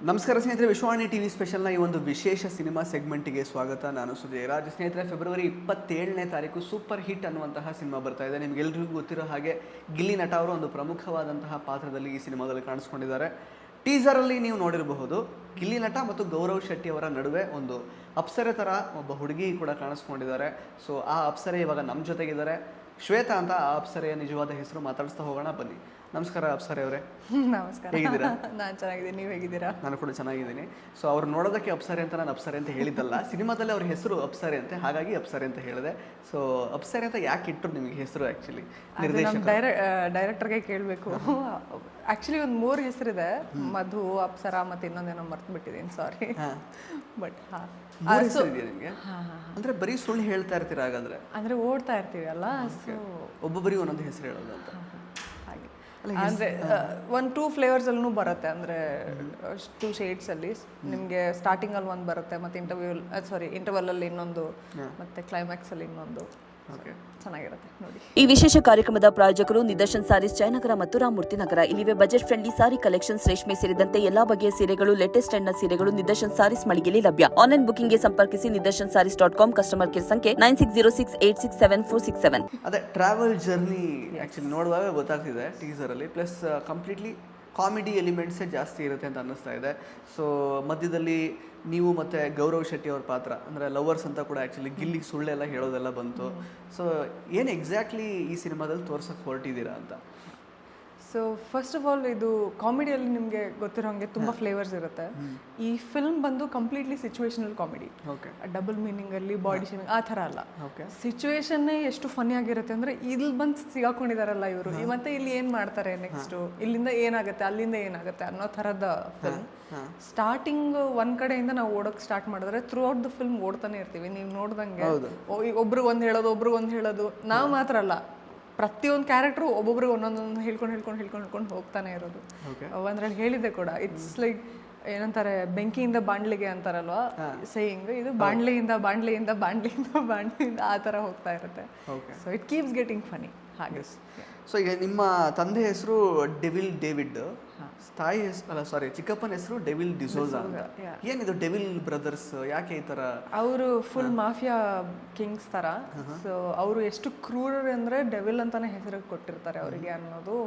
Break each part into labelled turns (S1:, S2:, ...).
S1: ನಮಸ್ಕಾರ ಸ್ನೇಹಿತರೆ, ವಿಶ್ವವಾಣಿ ಟಿವಿ ಸ್ಪೆಷಲ್ನ ಈ ಒಂದು ವಿಶೇಷ ಸಿನಿಮಾ ಸೆಗ್ಮೆಂಟಿಗೆ ಸ್ವಾಗತ. ನಾನು ಸುಜಯರಾಜ್. ಸ್ನೇಹಿತರೆ, ಫೆಬ್ರವರಿ 27ನೇ ತಾರೀಕು ಸೂಪರ್ ಹಿಟ್ ಅನ್ನುವಂತಹ ಸಿನಿಮಾ ಬರ್ತಾ ಇದೆ. ನಿಮಗೆಲ್ಲರಿಗೂ ಗೊತ್ತಿರೋ ಹಾಗೆ ಗಿಲ್ಲಿ ನಟ ಅವರು ಒಂದು ಪ್ರಮುಖವಾದಂತಹ ಪಾತ್ರದಲ್ಲಿ ಈ ಸಿನಿಮಾದಲ್ಲಿ ಕಾಣಿಸ್ಕೊಂಡಿದ್ದಾರೆ. ಟೀಸರಲ್ಲಿ ನೀವು ನೋಡಿರಬಹುದು, ಗಿಲ್ಲಿ ನಟ ಮತ್ತು ಗೌರವ್ ಶೆಟ್ಟಿ ಅವರ ನಡುವೆ ಒಂದು ಅಪ್ಸರೆ ಥರ ಒಬ್ಬ ಹುಡುಗಿ ಕೂಡ ಕಾಣಿಸ್ಕೊಂಡಿದ್ದಾರೆ. ಸೊ ಆ ಅಪ್ಸರೆ ಇವಾಗ ನಮ್ಮ ಜೊತೆಗಿದ್ದಾರೆ. ಶ್ವೇತಾ ಅಂತ ಆ ಅಪ್ಸರೆಯ ನಿಜವಾದ ಹೆಸರು. ಮಾತಾಡಿಸ್ತಾ ಹೋಗೋಣ, ಬನ್ನಿ. ನಮಸ್ಕಾರ ಅಪ್ಸರೆ ಅವರೇ.
S2: ನಮಸ್ಕಾರ.
S1: ಹೇಗಿದ್ದೀರಾ?
S2: ನಾನು ಚೆನ್ನಾಗಿದ್ದೀನಿ, ನೀವು ಹೇಗಿದ್ದೀರಾ?
S1: ನಾನು ಕೂಡ ಚೆನ್ನಾಗಿದ್ದೀನಿ. ಸೊ ಅವ್ರು ನೋಡೋದಕ್ಕೆ ಅಪ್ಸರೆ ಅಂತ ನಾನು ಅಪ್ಸರೆ ಅಂತ ಹೇಳಿದ್ದಲ್ಲ, ಸಿನಿಮಾದಲ್ಲಿ ಅವ್ರ ಹೆಸರು ಅಪ್ಸರೆ ಅಂತೆ, ಹಾಗಾಗಿ ಅಪ್ಸರೆ ಅಂತ ಹೇಳಿದೆ. ಸೊ ಅಪ್ಸರೆ ಅಂತ ಯಾಕೆ ಇಟ್ಟರು ನಿಮಗೆ ಹೆಸರು? ಆ್ಯಕ್ಚುಲಿ
S2: ಡೈರೆಕ್ಟರ್ಗೆ ಕೇಳಬೇಕು. ಆ್ಯಕ್ಚುಲಿ ಒಂದು 3 ಹೆಸರಿದೆ, ಮಧು, ಅಪ್ಸರಾ ಮತ್ತು ಇನ್ನೊಂದೇನೋ ಮರ್ತು ಬಿಟ್ಟಿದ್ದೀನಿ, ಸಾರಿ. ಬಟ್
S1: ನಿಮಗೆ ಅಂದ್ರೆ ಬರೀ ಸುಳ್ಳು ಹೇಳ್ತಾ ಇರ್ತೀರಾ ಹಾಗಾದ್ರೆ?
S2: ಅಂದರೆ ಓಡ್ತಾ ಇರ್ತೀವಿ ಅಲ್ಲ, ಸೊ
S1: ಒಬ್ಬೊಬ್ಬರಿಗೆ ಒಂದೊಂದು ಹೆಸರು ಹೇಳೋದು ಅಂತ.
S2: ಹಾಗೆ ಅಂದರೆ 1-2 ಫ್ಲೇವರ್ಸಲ್ಲೂ ಬರುತ್ತೆ. ಅಂದರೆ 2 ಶೇಡ್ಸಲ್ಲಿ ನಿಮಗೆ ಸ್ಟಾರ್ಟಿಂಗಲ್ಲಿ ಒಂದು ಬರುತ್ತೆ, ಮತ್ತು ಇಂಟರ್ವಲಲ್ಲಿ ಇನ್ನೊಂದು, ಮತ್ತು ಕ್ಲೈಮ್ಯಾಕ್ಸಲ್ಲಿ ಇನ್ನೊಂದು. ಚೆನ್ನಾಗಿರುತ್ತೆ ನೋಡಿ.
S3: ಈ ವಿಶೇಷ ಕಾರ್ಯಕ್ರಮದ ಪ್ರಾಯೋಜಕರು ನಿದರ್ಶನ್ ಸಾರೀಸ್, ಜಯನಗರ ಮತ್ತು ರಾಮಮೂರ್ತಿ ನಗರ. ಇಲ್ಲಿವೆ ಬಜೆಟ್ ಫ್ರೆಂಡ್ಲಿ ಸಾರಿ ಕಲೆಕ್ಷನ್ಸ್, ರೇಷ್ಮೆ ಸೇರಿದಂತೆ ಎಲ್ಲಾ ಬಗೆಯ ಸೀರೆಗಳು, ಲೇಟೆಸ್ಟ್ ಟ್ರೆಂಡ್ನ ಸೀರೆಗಳು ನಿದರ್ಶನ್ ಸಾರೀಸ್ ಮಳಿಗೆಯಲ್ಲಿ ಲಭ್ಯ. ಆನ್ಲೈನ್ ಬುಕಿಂಗ್ಗೆ ಸಂಪರ್ಕಿಸಿ nidarshansarees.com. ಕಸ್ಟಮರ್ ಕೇರ್ ಸಂಖ್ಯೆ 9606867467.
S1: ಅದೇ ಟ್ರಾವೆಲ್ ಜರ್ನಿ ಆ್ಯಕ್ಚುಲಿ ನೋಡುವಾಗ ಗೊತ್ತಾಗ್ತಿದೆ ಟೀಸರ್ ಅಲ್ಲಿ. ಪ್ಲಸ್ ಕಂಪ್ಲೀಟ್ಲಿ ಕಾಮಿಡಿ ಎಲಿಮೆಂಟ್ಸೇ ಜಾಸ್ತಿ ಇರುತ್ತೆ ಅಂತ ಅನ್ನಿಸ್ತಾ ಇದೆ. ಸೊ ಮಧ್ಯದಲ್ಲಿ ನೀವು ಮತ್ತು ಗೌರವ್ ಶೆಟ್ಟಿ ಅವ್ರ ಪಾತ್ರ ಅಂದರೆ ಲವರ್ಸ್ ಅಂತ ಕೂಡ ಆ್ಯಕ್ಚುಲಿ ಗಿಲ್ಲಿಗೆ ಸುಳ್ಳೆಲ್ಲ ಹೇಳೋದೆಲ್ಲ ಬಂತು. ಸೊ ಏನು ಎಕ್ಸಾಕ್ಟ್ಲಿ ಈ ಸಿನಿಮಾದಲ್ಲಿ ತೋರ್ಸಕ್ಕೆ ಹೊರಟಿದ್ದೀರಾ ಅಂತ?
S2: ಸೊ ಫಸ್ಟ್ ಆಫ್ ಆಲ್, ಇದು ಕಾಮಿಡಿಯಲ್ಲಿ ನಿಮಗೆ ಗೊತ್ತಿರೋ ಹಾಗೆ ತುಂಬ ಫ್ಲೇವರ್ಸ್ ಇರುತ್ತೆ. ಈ ಫಿಲ್ಮ್ ಬಂದು ಕಂಪ್ಲೀಟ್ಲಿ ಸಿಚುವೇಶನಲ್ ಕಾಮಿಡಿ. ಡಬಲ್ ಮೀನಿಂಗಲ್ಲಿ ಬಾಡಿ ಶೇಮಿಂಗ್ ಆ ಥರ ಅಲ್ಲ. ಸಿಚುವೇಶನ್ನೇ ಎಷ್ಟು ಫನಿ ಆಗಿರುತ್ತೆ ಅಂದರೆ, ಇಲ್ಲಿ ಬಂದು ಸಿಗಾಕೊಂಡಿದಾರಲ್ಲ ಇವರು, ಮತ್ತೆ ಇಲ್ಲಿ ಏನು ಮಾಡ್ತಾರೆ ನೆಕ್ಸ್ಟು, ಇಲ್ಲಿಂದ ಏನಾಗುತ್ತೆ, ಅಲ್ಲಿಂದ ಏನಾಗುತ್ತೆ ಅನ್ನೋ ಥರದ ಫಿಲ್ಮ್. ಸ್ಟಾರ್ಟಿಂಗ್ ಒಂದ್ ಕಡೆಯಿಂದ ನಾವು ಓಡೋಕೆ ಸ್ಟಾರ್ಟ್ ಮಾಡಿದ್ರೆ ಥ್ರೂ ಔಟ್ ದ ಫಿಲ್ಮ್ ಓಡ್ತಾನೆ ಇರ್ತೀವಿ. ನೀವು ನೋಡ್ದಂಗೆ ಒಬ್ರಿಗೆ ಒಂದು ಹೇಳೋದು, ನಾವು ಮಾತ್ರ ಅಲ್ಲ, ಪ್ರತಿಯೊಂದು ಕ್ಯಾರೆಕ್ಟ್ರು ಒಬ್ಬೊಬ್ರಿಗೆ ಒಂದೊಂದೊಂದು ಹೇಳ್ಕೊಂಡು ಹೋಗ್ತಾನೆ ಇರೋದು. ಒಂದ್ರಲ್ಲಿ ಹೇಳಿದೆ ಕೂಡ, ಇಟ್ಸ್ ಲೈಕ್ ಏನಂತಾರೆ, ಬೆಂಕಿಯಿಂದ ಬಾಣ್ಲಿಗೆ ಅಂತಾರಲ್ವಾ ಸೇಯಿಂಗ್, ಇದು ಬಾಣ್ಲಿಯಿಂದ ಆ ಥರ ಹೋಗ್ತಾ ಇರುತ್ತೆ. So it keeps getting funny ಹಾಗೆ.
S1: ಸೊ ಈಗ ನಿಮ್ಮ ತಂದೆ ಹೆಸರು ಡೆವಿಲ್ ಡೇವಿಡ್, ತಾಯಿ ಚಿಕ್ಕಪ್ಪನ ಹೆಸರು ಡೆವಿಲ್ ಡಿಸೋಜಾ ಅಂತ. ಏನಿದು ಡೆವಿಲ್ ಬ್ರದರ್ಸ್, ಯಾಕೆ ಈ ತರ?
S2: ಅವರು ಫುಲ್ ಮಾಫಿಯಾ ಕಿಂಗ್ಸ್ ತರ. ಸೊ ಅವರು ಎಷ್ಟು ಕ್ರೂರರು ಅಂದ್ರೆ ಡೆವಿಲ್ ಅಂತಾನೆ ಹೆಸರು ಕೊಟ್ಟಿರ್ತಾರೆ ಅವರಿಗೆ ಅನ್ನೋದು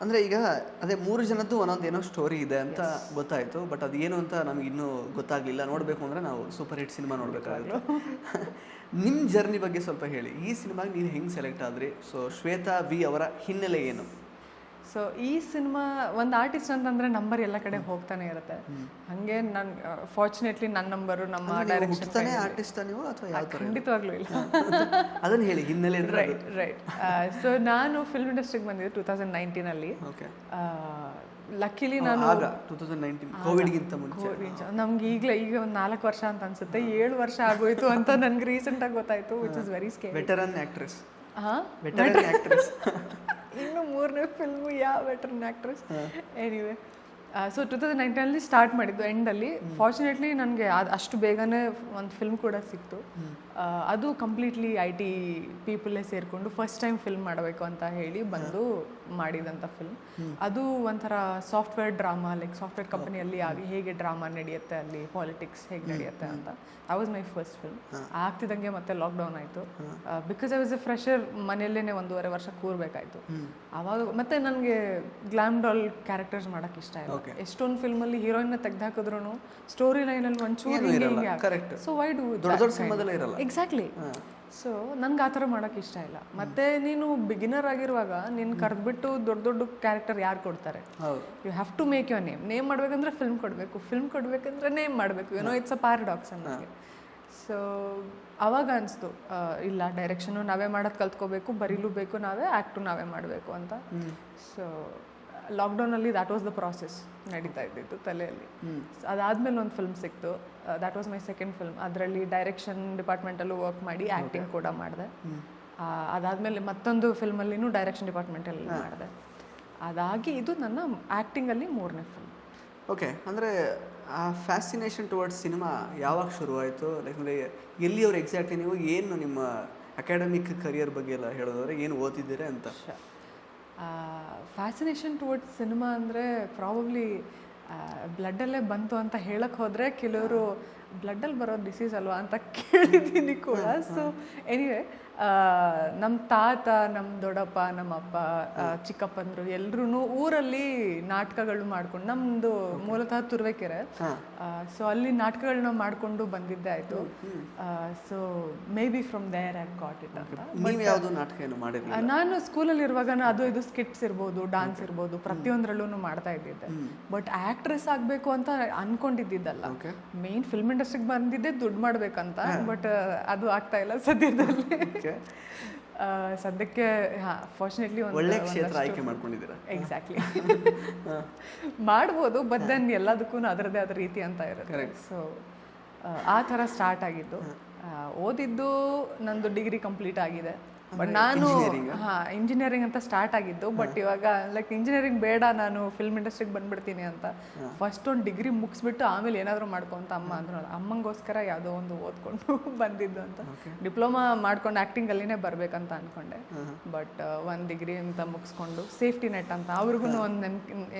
S1: ಅಂದ್ರೆ ಈಗ ಅದೇ 3 ಜನದ್ದು ಒಂದೊಂದೇನೋ ಸ್ಟೋರಿ ಇದೆ ಅಂತ ಗೊತ್ತಾಯ್ತು. ಬಟ್ ಅದೇನು ಅಂತ ನಮ್ಗೆ ಇನ್ನೂ ಗೊತ್ತಾಗ್ಲಿಲ್ಲ. ನೋಡ್ಬೇಕು ಅಂದ್ರೆ ನಾವು ಸೂಪರ್ ಹಿಟ್ ಸಿನಿಮಾ ನೋಡ್ಬೇಕಾಗುತ್ತೆ. ನಿಮ್ಮ ಜರ್ನಿ ಬಗ್ಗೆ ಸ್ವಲ್ಪ ಹೇಳಿ. ಈ ಸಿನಿಮಾಗೆ ನೀವು ಹೆಂಗೆ ಸೆಲೆಕ್ಟ್ ಆದ್ರಿ? ಸೊ ಶ್ವೇತಾ ವಿ ಅವರ ಹಿನ್ನೆಲೆ ಏನು?
S2: ಸೊ ಈ ಸಿನಿಮಾ ಒಂದು ಆರ್ಟಿಸ್ಟ್ ಅಂತಂದ್ರೆ ನಂಬರ್ ಎಲ್ಲ ಕಡೆ ಹೋಗ್ತಾನೆ ಇರುತ್ತೆ. ಹಂಗೆ ನಾನು ಫಾರ್ಚುನೇಟ್ಲಿ ನನ್ನ ನಂಬರು ನಮ್ಮ ಡೈರೆಕ್ಷನ್.
S1: ಆರ್ಟಿಸ್ಟ್ ನೀವು ಅಥವಾ ಯಾವ ಥರ?
S2: ಖಂಡಿತವಾಗ್ಲೂ ಇಲ್ಲ.
S1: ಅದನ್ನ ಹೇಳಿ, ಹಿನ್ನೆಲೆ.
S2: ರೈಟ್. ಸೊ ನಾನು ಫಿಲ್ಮ್ ಇಂಡಸ್ಟ್ರಿಗೆ ಬಂದಿದ್ದೆ 2019 ಲಕ್ಕಿಲಿ ನಾನು
S1: 2019 ಕೋವಿಡ್ಗಿಂತ ಮುಂಚೆ.
S2: ನಮ್ಗೆ ಈಗ ಒಂದು 4 ವರ್ಷ ಅಂತ ಅನ್ಸುತ್ತೆ, 7 ವರ್ಷ ಆಗೋಯ್ತು ಅಂತ ನನ್ಗೆ ರೀಸೆಂಟ್ ಆಗಿ ಗೊತ್ತಾಯ್ತು, which is very scary.
S1: Veteran actress.
S2: ಇನ್ನು 3ನೇ film veteran actress. Anyway, so 2019 start ಮಾಡಿದ್ದು ಎಂಡಲ್ಲಿ. ಫಾರ್ಚುನೇಟ್ಲಿ ನನಗೆ ಅಷ್ಟು ಬೇಗನೆ ಒಂದು ಫಿಲ್ಮ್ ಕೂಡ ಸಿಕ್ತು. ಅದು ಕಂಪ್ಲೀಟ್ಲಿ IT ಪೀಪಲ್ಲೇ ಸೇರಿಕೊಂಡು ಫಸ್ಟ್ ಟೈಮ್ ಫಿಲ್ಮ್ ಮಾಡಬೇಕು ಅಂತ ಹೇಳಿ ಬಂದು ಮಾಡಿದಂಥ ಫಿಲ್ಮ್. ಅದು ಒಂಥರ ಸಾಫ್ಟ್ವೇರ್ ಡ್ರಾಮಾ, ಲೈಕ್ ಸಾಫ್ಟ್ವೇರ್ ಕಂಪನಿಯಲ್ಲಿ ಹೇಗೆ ಡ್ರಾಮಾ ನಡೆಯುತ್ತೆ, ಅಲ್ಲಿ ಪಾಲಿಟಿಕ್ಸ್ ಹೇಗೆ ನಡೆಯುತ್ತೆ ಅಂತ. I was my first film. ಆಗ್ತಿದ್ದಂಗೆ ಮತ್ತೆ ಲಾಕ್ಡೌನ್ ಆಯಿತು. Because I was a fresher, ಮನೆಯಲ್ಲೇ 1.5 ವರ್ಷ ಕೂರ್ಬೇಕಾಯ್ತು. ಆವಾಗ ಮತ್ತೆ ನನಗೆ ಗ್ಲಾಮ್ ಡಾಲ್ ಕ್ಯಾರೆಕ್ಟರ್ಸ್ ಮಾಡೋಕ್ಕೆ ಇಷ್ಟ ಇಲ್ಲ. ಎಷ್ಟೊಂದು ಫಿಲ್ಮಲ್ಲಿ ಹೀರೋಯಿನ್ನ ತೆಗ್ದಾಕಿದ್ರು ಸ್ಟೋರಿ ಲೈನಲ್ಲಿ ಒಂಚೂರು so why do exactly. So ನನ್ಗೆ ಆ ಥರ ಮಾಡೋಕ್ಕೆ ಇಷ್ಟ ಇಲ್ಲ. ಮತ್ತೆ ನೀನು ಬಿಗಿನರ್ ಆಗಿರುವಾಗ ನೀನು ಕರೆದ್ಬಿಟ್ಟು ದೊಡ್ಡ ಕ್ಯಾರೆಕ್ಟರ್ ಯಾರು ಕೊಡ್ತಾರೆ? You have to make your name ಮಾಡಬೇಕಂದ್ರೆ ಫಿಲ್ಮ್ ಕೊಡಬೇಕಂದ್ರೆ ನೇಮ್ ಮಾಡಬೇಕು. ಇಟ್ಸ್ ಅ ಪ್ಯಾರಡಾಕ್ಸ್ ಅನ್ನೋಕ್ಕೆ. ಸೊ ಅವಾಗ ಅನಿಸ್ತು, ಇಲ್ಲ, ಡೈರೆಕ್ಷನು ನಾವೇ ಮಾಡೋದು ಕಲ್ತ್ಕೋಬೇಕು, ಬರೀಲೂ ಬೇಕು ನಾವೇ, ಆ್ಯಕ್ಟು ನಾವೇ ಮಾಡಬೇಕು ಅಂತ. ಸೊ ಲಾಕ್ಡೌನಲ್ಲಿ ದ್ಯಾಟ್ ವಾಸ್ ದ ಪ್ರಾಸೆಸ್ ನಡೀತಾ ಇದ್ದಿತ್ತು ತಲೆಯಲ್ಲಿ. ಅದಾದಮೇಲೆ ಒಂದು ಫಿಲ್ಮ್ ಸಿಕ್ತು, that was my second film. ಅದರಲ್ಲಿ ಡೈರೆಕ್ಷನ್ ಡಿಪಾರ್ಟ್ಮೆಂಟಲ್ಲೂ ವರ್ಕ್ ಮಾಡಿ ಆ್ಯಕ್ಟಿಂಗ್ ಕೂಡ ಮಾಡಿದೆ. ಅದಾದಮೇಲೆ ಮತ್ತೊಂದು ಫಿಲ್ಮಲ್ಲಿನೂ ಡೈರೆಕ್ಷನ್ ಡಿಪಾರ್ಟ್ಮೆಂಟಲ್ಲಿ ಮಾಡಿದೆ. ಅದಾಗಿ ಇದು ನನ್ನ ಆ್ಯಕ್ಟಿಂಗಲ್ಲಿ 3ನೇ ಫಿಲ್ಮ್.
S1: ಓಕೆ, ಅಂದರೆ ಆ ಫ್ಯಾಸಿನೇಷನ್ ಟುವರ್ಡ್ಸ್ ಸಿನಿಮಾ ಯಾವಾಗ ಶುರುವಾಯಿತು? ಯಾಕಂದರೆ ಎಲ್ಲಿಯವರು ಎಕ್ಸಾಕ್ಟ್ಲಿ ನೀವು ಏನು ನಿಮ್ಮ ಅಕಾಡೆಮಿಕ್ ಕರಿಯರ್ ಬಗ್ಗೆ ಎಲ್ಲ ಹೇಳೋದಾದ್ರೆ ಏನು ಓದಿದ್ದೀರಾ ಅಂತ?
S2: ಫ್ಯಾಸಿನೇಷನ್ ಟುವರ್ಡ್ಸ್ ಸಿನಿಮಾ ಅಂದರೆ ಪ್ರಾಬಬ್ಲಿ ಬ್ಲಡ್ಡಲ್ಲೇ ಬಂತು ಅಂತ ಹೇಳಕ್ಕೆ ಹೋದರೆ ಕೆಲವರು ಬ್ಲಡ್ಡಲ್ಲಿ ಬರೋ ಡಿಸೀಸ್ ಅಲ್ವಾ ಅಂತ ಕೇಳಿದ್ದೀನಿ ಕೂಡ. ಸೊ ಎನಿವೆ ನಮ್ಮ ತಾತ, ನಮ್ಮ ದೊಡ್ಡಪ್ಪ, ನಮ್ಮ ಅಪ್ಪ, ಚಿಕ್ಕಪ್ಪಂದರು ಎಲ್ಲರೂ ಊರಲ್ಲಿ ನಾಟಕಗಳು ಮಾಡ್ಕೊಂಡು, ನಮ್ಮದು ಮೂಲತಃ ತುರುವೇಕೆರೆ, ಸೊ ಅಲ್ಲಿ ನಾಟಕಗಳನ್ನ ಮಾಡಿಕೊಂಡು ಬಂದಿದ್ದೆ ಆಯಿತು. So maybe from there I got it ಅಂತ.
S1: ನೀವು ಯಾವುದು ನಾಟಕ ಏನು ಮಾಡಿರಲಿಲ್ಲ?
S2: ನಾನು ಸ್ಕೂಲಲ್ಲಿ ಇರುವಾಗ ಅದು ಇದು ಸ್ಕಿಟ್ಸ್ ಇರ್ಬೋದು, ಡಾನ್ಸ್ ಇರ್ಬೋದು, ಪ್ರತಿಯೊಂದರಲ್ಲೂ ಮಾಡ್ತಾ ಇದ್ದಿದ್ದೆ. ಬಟ್ ಆ್ಯಕ್ಟ್ರೆಸ್ ಆಗಬೇಕು ಅಂತ ಅನ್ಕೊಂಡಿದ್ದಲ್ಲ. ಮೇನ್ ಫಿಲ್ಮ್ ಇಂಡಸ್ಟ್ರಿಗೆ ಬಂದಿದ್ದೆ ದುಡ್ಡು ಮಾಡ್ಬೇಕಂತ. ಬಟ್ ಅದು ಆಗ್ತಾ ಇಲ್ಲ ಸದ್ಯದಲ್ಲಿ. ಸದ್ಯಕ್ಕೆ ಫಾರ್ಚುನೇಟ್ಲಿ
S1: ಒಳ್ಳೆ ಕ್ಷೇತ್ರ ಆಯ್ಕೆ ಮಾಡ್ಕೊಂಡಿದ್ದೀರಾ.
S2: ಎಕ್ಸಾಕ್ಟ್ಲಿ. ಮಾಡ್ಬೋದು, ಬಟ್ ದೆನ್ ಎಲ್ಲದಕ್ಕೂ ಅದರದೇ ಆದ ರೀತಿ ಅಂತ ಇರುತ್ತೆ. ಸೊ ಆ ಥರ ಸ್ಟಾರ್ಟ್ ಆಗಿದ್ದು. ಓದಿದ್ದು ನಂದು ಡಿಗ್ರಿ ಕಂಪ್ಲೀಟ್ ಆಗಿದೆ. ಬಟ್ ನಾನು ಇಂಜಿನಿಯರಿಂಗ್ ಅಂತ ಸ್ಟಾರ್ಟ್ ಆಗಿದ್ದು. ಬಟ್ ಇವಾಗ ಲೈಕ್ ಇಂಜಿನಿಯರಿಂಗ್ ಬೇಡ, ನಾನು ಫಿಲ್ಮ್ ಇಂಡಸ್ಟ್ರಿಗೆ ಬಂದ್ಬಿಡ್ತೀನಿ ಅಂತ ಫಸ್ಟ್ ಒಂದು ಡಿಗ್ರಿ ಮುಗಿಸ್ಬಿಟ್ಟು ಆಮೇಲೆ ಏನಾದರೂ ಮಾಡ್ಕೊಂತ ಅಮ್ಮ ಅಂದ್ರು. ಅಮ್ಮಂಗೋಸ್ಕರ ಯಾವುದೋ ಒಂದು ಓದ್ಕೊಂಡು ಬಂದಿದ್ದು ಅಂತ. ಡಿಪ್ಲೊಮಾ ಮಾಡ್ಕೊಂಡು ಆ್ಯಕ್ಟಿಂಗಲ್ಲಿನೇ ಬರಬೇಕಂತ ಅಂದ್ಕೊಂಡೆ. ಬಟ್ ಒಂದು ಡಿಗ್ರಿ ಅಂತ ಮುಗಿಸ್ಕೊಂಡು ಸೇಫ್ಟಿ ನೆಟ್ ಅಂತ ಅವ್ರಿಗೂ ಒಂದು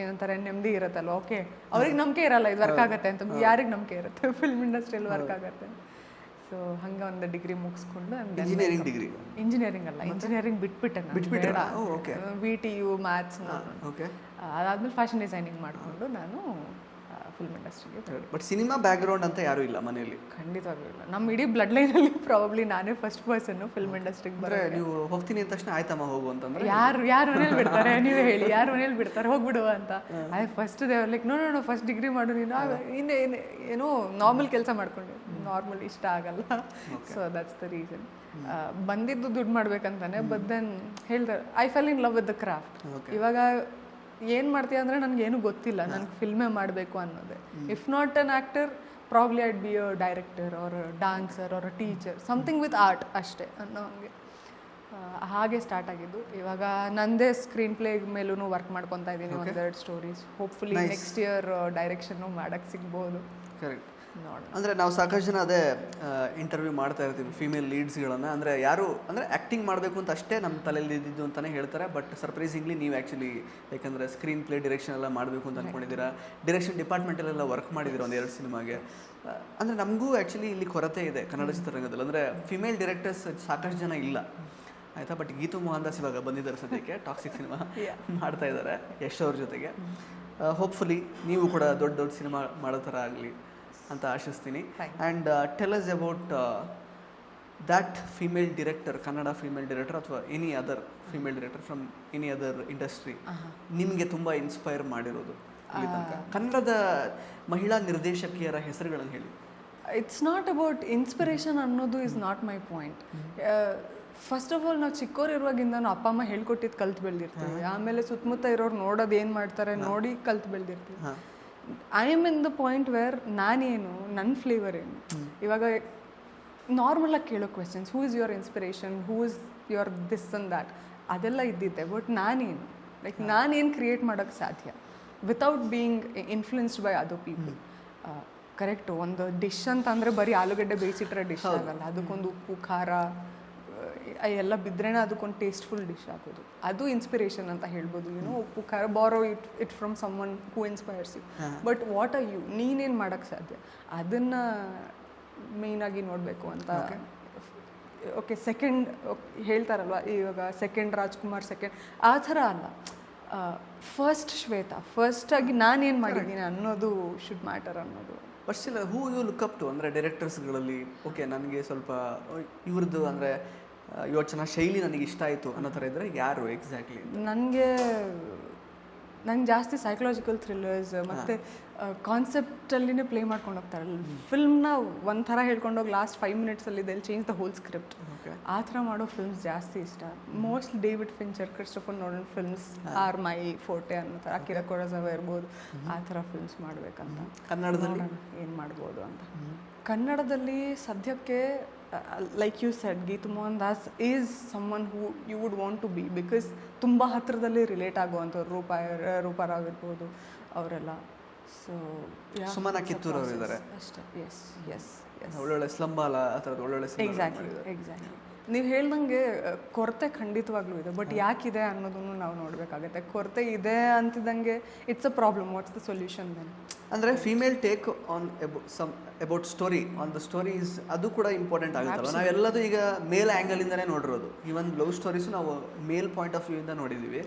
S2: ಏನಂತಾರೆ ನೆಮ್ಮದಿ ಇರುತ್ತಲ್ವ. ಓಕೆ, ಅವ್ರಿಗೆ ನಂಬಿಕೆ ಇರಲ್ಲ ಇದು ವರ್ಕ್ ಆಗುತ್ತೆ ಅಂತ. ಯಾರಿಗೆ ನಂಬಿಕೆ ಇರುತ್ತೆ ಫಿಲ್ಮ್ ಇಂಡಸ್ಟ್ರಿಯಲ್ಲಿ ವರ್ಕ್ ಆಗುತ್ತೆ? ಸೊ ಹಂಗೆ ಒಂದು ಡಿಗ್ರಿ ಮುಗಿಸ್ಕೊಂಡು
S1: ಇಂಜಿನಿಯರಿಂಗ್ ಡಿಗ್ರಿ,
S2: ಇಂಜಿನಿಯರಿಂಗ್ ಅಲ್ಲ, ಇಂಜಿನಿಯರಿಂಗ್ ಬಿಟ್ಬಿಟ್ಟೆ ನಾನು. VTU maths. ಅದಾದ್ಮೇಲೆ ಫ್ಯಾಷನ್ ಡಿಸೈನಿಂಗ್ ಮಾಡಿಕೊಂಡು ನಾನು ಫಿಲ್ಮ್ ಇಂಡಸ್ಟ್ರಿಗೆ.
S1: ಬಟ್ ಸಿನಿಮಾ ಬ್ಯಾಕ್ಗ್ರೌಂಡ್ ಅಂತ ಯಾರೂ ಇಲ್ಲ ಮನೆಯಲ್ಲಿ?
S2: ಖಂಡಿತವಾಗ್ಲೂ ಇಲ್ಲ. ನಮ್ಮ ಇಡೀ ಬ್ಲಡ್ ಲೈನಲ್ಲಿ ಪ್ರಾಬಬ್ಲಿ ನಾನೇ ಫಸ್ಟ್ ಪರ್ಸನ್ ಫಿಲ್ಮ್ ಇಂಡಸ್ಟ್ರಿಗೆ ಬರೋ.
S1: ನೀವು ಹೋಗ್ತೀನಿ ಅಂದ ತಕ್ಷಣ ಆಯ್ತಮ್ಮ ಹೋಗು ಅಂತಂದ್ರೆ
S2: ಯಾರು ಮನೇಲಿ ಬಿಡ್ತಾರೆ? ನೀವೇ ಹೇಳಿ, ಯಾರು ಮನೇಲಿ ಬಿಡ್ತಾರೆ ಹೋಗ್ಬಿಡುವ ಅಂತ? First like no first degree ಮಾಡು ನೀನು, ಇನ್ನೇ ಏನೋ ನಾರ್ಮಲ್ ಕೆಲಸ ಮಾಡ್ಕೊಂಡು. ನಾರ್ಮಲ್ ಇಷ್ಟ ಆಗಲ್ಲ. So that's the reason. ಬಂದಿದ್ದು ದುಡ್ಡು ಮಾಡ್ಬೇಕಂತಾನೆ. ಬಟ್ ದೆನ್ ಹೇಳ್ತಾರೆ I fell in love with the craft. ಇವಾಗ ಏನು ಮಾಡ್ತೀಯ ಅಂದರೆ ನನಗೇನು ಗೊತ್ತಿಲ್ಲ, ನನಗೆ ಫಿಲ್ಮೇ ಮಾಡಬೇಕು ಅನ್ನೋದೇ. If not an actor probably I'd be a director or dancer or a teacher, something with art ಅಷ್ಟೇ ಅನ್ನೋ ಹಂಗೆ. ಹಾಗೆ ಸ್ಟಾರ್ಟ್ ಆಗಿದ್ದು. ಇವಾಗ ನಂದೇ ಸ್ಕ್ರೀನ್ ಪ್ಲೇ ಮೇಲೂ ವರ್ಕ್ ಮಾಡ್ಕೊತಾ ಇದ್ದೀನಿ, ಒಂದೆರಡು stories. Hopefully next year direction ಮಾಡೋಕ್ಕೆ ಸಿಗ್ಬೋದು.
S1: ಕರೆಕ್ಟ್. ಅಂದರೆ ನಾವು ಸಾಕಷ್ಟು ಜನ ಅದೇ ಇಂಟರ್ವ್ಯೂ ಮಾಡ್ತಾ ಇರ್ತೀವಿ ಫೀಮೇಲ್ ಲೀಡ್ಸ್ಗಳನ್ನು. ಅಂದರೆ ಯಾರು ಅಂದರೆ ಆ್ಯಕ್ಟಿಂಗ್ ಮಾಡಬೇಕು ಅಂತ ಅಷ್ಟೇ ನಮ್ಮ ತಲೆಯಲ್ಲಿ ಇದ್ದಿದ್ದು ಅಂತಲೇ ಹೇಳ್ತಾರೆ. ಬಟ್ ಸರ್ಪ್ರೈಸಿಂಗ್ಲಿ ನೀವು ಆ್ಯಕ್ಚುಲಿ ಯಾಕಂದರೆ ಸ್ಕ್ರೀನ್ ಪ್ಲೇ ಡಿರೆಕ್ಷನ್ ಎಲ್ಲ ಮಾಡಬೇಕು ಅಂತ ಅಂದ್ಕೊಂಡಿದ್ದೀರಾ. ಡಿರೆಕ್ಷನ್ ಡಿಪಾರ್ಟ್ಮೆಂಟಲ್ಲೆಲ್ಲ ವರ್ಕ್ ಮಾಡಿದ್ದೀರಾ ಒಂದು 2 ಸಿನಿಮಾಗೆ. ಅಂದರೆ ನಮಗೂ ಆ್ಯಕ್ಚುಲಿ ಇಲ್ಲಿ ಕೊರತೆ ಇದೆ ಕನ್ನಡ ಚಿತ್ರರಂಗದಲ್ಲಿ. ಅಂದರೆ ಫಿಮೇಲ್ ಡೈರೆಕ್ಟರ್ಸ್ ಸಾಕಷ್ಟು ಜನ ಇಲ್ಲ, ಆಯಿತಾ. ಬಟ್ ಗೀತು ಮೋಹನ್ ದಾಸ್ ಇವಾಗ ಬಂದಿದ್ದಾರೆ ಸದ್ಯಕ್ಕೆ, ಟಾಕ್ಸಿಕ್ ಸಿನಿಮಾ ಮಾಡ್ತಾ ಇದ್ದಾರೆ ಯಶ್ ಅವ್ರ ಜೊತೆಗೆ. ಹೋಪ್ಫುಲಿ ನೀವು ಕೂಡ ದೊಡ್ಡ ದೊಡ್ಡ ಸಿನಿಮಾ ಮಾಡೋ ಥರ ಆಗಲಿ ಅಂತ ಆಶಿಸ್ತೀನಿ. And tell us about that female director, Kannada female director ಅಥವಾ any other female director from any other industry ನಿಮಗೆ ತುಂಬ ಇನ್ಸ್ಪೈರ್ ಮಾಡಿರೋದು ಕನ್ನಡದ ಮಹಿಳಾ ನಿರ್ದೇಶಕಿಯರ ಹೆಸರುಗಳನ್ನು ಹೇಳಿ.
S2: ಇಟ್ಸ್ ನಾಟ್ ಅಬೌಟ್ ಇನ್ಸ್ಪಿರೇಷನ್ ಅನ್ನೋದು is not my point. First of all ನಾವು ಚಿಕ್ಕವರಿರುವಾಗಿಂದ ನಾವು ಅಪ್ಪ ಅಮ್ಮ ಹೇಳ್ಕೊಟ್ಟಿದ್ದು ಕಲ್ತು ಬೆಳೆದಿರ್ತೀವಿ. ಆಮೇಲೆ ಸುತ್ತಮುತ್ತ ಇರೋರು ನೋಡೋದು ಏನು ಮಾಡ್ತಾರೆ ನೋಡಿ ಕಲ್ತು ಬೆಳೆದಿರ್ತೀವಿ. I am in the point where ನಾನೇನು, ನನ್ನ ಫ್ಲೇವರ್ ಏನು. ಇವಾಗ ನಾರ್ಮಲಾಗಿ ಕೇಳೋ questions, who is your inspiration, who is your this and that, ಅದೆಲ್ಲ ಇದ್ದಿದ್ದೆ. ಬಟ್ ನಾನೇನು ಲೈಕ್ ನಾನೇನು ಕ್ರಿಯೇಟ್ ಮಾಡೋಕ್ಕೆ ಸಾಧ್ಯ without being influenced by other people. Correct. ಒಂದು ಡಿಶ್ ಅಂತಂದರೆ ಬರೀ ಆಲೂಗಡ್ಡೆ ಬೇಯಿಸಿಟ್ರೆ ಡಿಶ್ ಆಗಲ್ಲ. ಅದಕ್ಕೊಂದು ಉಪ್ಪು ಖಾರ ಎಲ್ಲ ಬಿದ್ರೇನೆ ಅದಕ್ಕೊಂದು ಟೇಸ್ಟ್ಫುಲ್ ಡಿಶ್ ಆಗೋದು. ಅದು ಇನ್ಸ್ಪಿರೇಷನ್ ಅಂತ ಹೇಳ್ಬೋದು. ಉಪ್ಪು ಖಾರ borrow it from someone who inspires you. But what are you, ನೀನೇನು ಮಾಡೋಕ್ಕೆ ಸಾಧ್ಯ, ಅದನ್ನು ಮೇಯ್ನಾಗಿ ನೋಡಬೇಕು ಅಂತ. ಓಕೆ, ಸೆಕೆಂಡ್ ಹೇಳ್ತಾರಲ್ವ ಇವಾಗ ಸೆಕೆಂಡ್ ರಾಜ್ಕುಮಾರ್, ಸೆಕೆಂಡ್ ಆ ಥರ ಅಲ್ಲ. ಫಸ್ಟ್ ಶ್ವೇತಾ, ಫಸ್ಟಾಗಿ ನಾನೇನು ಮಾಡಿದ್ದೀನಿ ಅನ್ನೋದು ಶುಡ್ ಮ್ಯಾಟರ್ ಅನ್ನೋದು.
S1: But still who you look up to ಅಂದರೆ ಡೈರೆಕ್ಟರ್ಸ್ಗಳಲ್ಲಿ ಓಕೆ ನನಗೆ ಸ್ವಲ್ಪ ಇವ್ರದ್ದು ಅಂದರೆ ಯೋಚನಾ ಶೈಲಿ ನನಗೆ ಇಷ್ಟ ಆಯಿತು ಅನ್ನೋ ಥರ ಇದ್ದರೆ ಯಾರು ಎಕ್ಸಾಕ್ಟ್ಲಿ?
S2: ನನಗೆ ಜಾಸ್ತಿ ಸೈಕಲಾಜಿಕಲ್ ಥ್ರಿಲ್ಲರ್ಸ್ ಮತ್ತು ಕಾನ್ಸೆಪ್ಟಲ್ಲಿನೇ ಪ್ಲೇ ಮಾಡ್ಕೊಂಡು ಹೋಗ್ತಾರಲ್ಲ. ಫಿಲ್ಮ್ನ ಒಂಥರ ಹೇಳ್ಕೊಂಡೋಗಿ ಲಾಸ್ಟ್ 5 ಮಿನಿಟ್ಸಲ್ಲಿ ಇದೆಲ್ಲಿ ಚೇಂಜ್ ದ ಹೋಲ್ ಸ್ಕ್ರಿಪ್ಟ್, ಆ ಥರ ಮಾಡೋ ಫಿಲ್ಮ್ಸ್ ಜಾಸ್ತಿ ಇಷ್ಟ. Mostly David Fincher, Christopher Nolan films are my forte ಅನ್ನೋ ಥರ. ಅಕಿರಾ ಕುರೋಸಾವ ಇರ್ಬೋದು, ಆ ಥರ ಫಿಲ್ಮ್ಸ್ ಮಾಡಬೇಕಂತ.
S1: ಕನ್ನಡದಲ್ಲಿ
S2: ಏನು ಮಾಡ್ಬೋದು ಅಂತ. ಕನ್ನಡದಲ್ಲಿ ಸದ್ಯಕ್ಕೆ like you said, Geetu Mohandas is someone who you would want to be, because ತುಂಬ ಹತ್ತಿರದಲ್ಲಿ ರಿಲೇಟ್ ಆಗುವಂಥವ್ರು. ರೂಪಾರಾವ್ ಇರ್ಬೋದು ಅವರೆಲ್ಲ. ಸೊ
S1: ಸುಮನಾ ಕಿತ್ತೂರ್ ಅವರಿದ್ದಾರೆ
S2: ಅಷ್ಟೇ. ಎಸ್ ಎಸ್
S1: ಒಳ್ಳೊಳ್ಳೆ ಸ್ಲಂಬಾಲ ಆ ಥರದ್ದು ಒಳ್ಳೊಳ್ಳೆ
S2: ಎಕ್ಸಾಕ್ಟ್ಲಿ. ನೀವು ಹೇಳ್ದಂಗೆ ಕೊರತೆ ಖಂಡಿತವಾಗ್ಲೂ ಇದೆ, ಬಟ್ ಯಾಕಿದೆ ಅನ್ನೋದನ್ನು ನಾವು ನೋಡಬೇಕಾಗತ್ತೆ. ಕೊರತೆ ಇದೆ ಅಂತಿದ್ದಂಗೆ it's a problem, what's the solution then?
S1: ಅಂದರೆ female take on about story on the stories, ಅದು ಕೂಡ ಇಂಪಾರ್ಟೆಂಟ್ ಆಗುತ್ತಲ್ಲ. ನಾವೆಲ್ಲದು ಈಗ ಮೇಲ್ ಆ್ಯಂಗಲಿಂದನೇ ನೋಡಿರೋದು. ಈವನ್ ಲವ್ ಸ್ಟೋರೀಸು ನಾವು ಮೇಲ್ ಪಾಯಿಂಟ್ ಆಫ್ ವ್ಯೂಯಿಂದ ನೋಡಿದ್ದೀವಿ.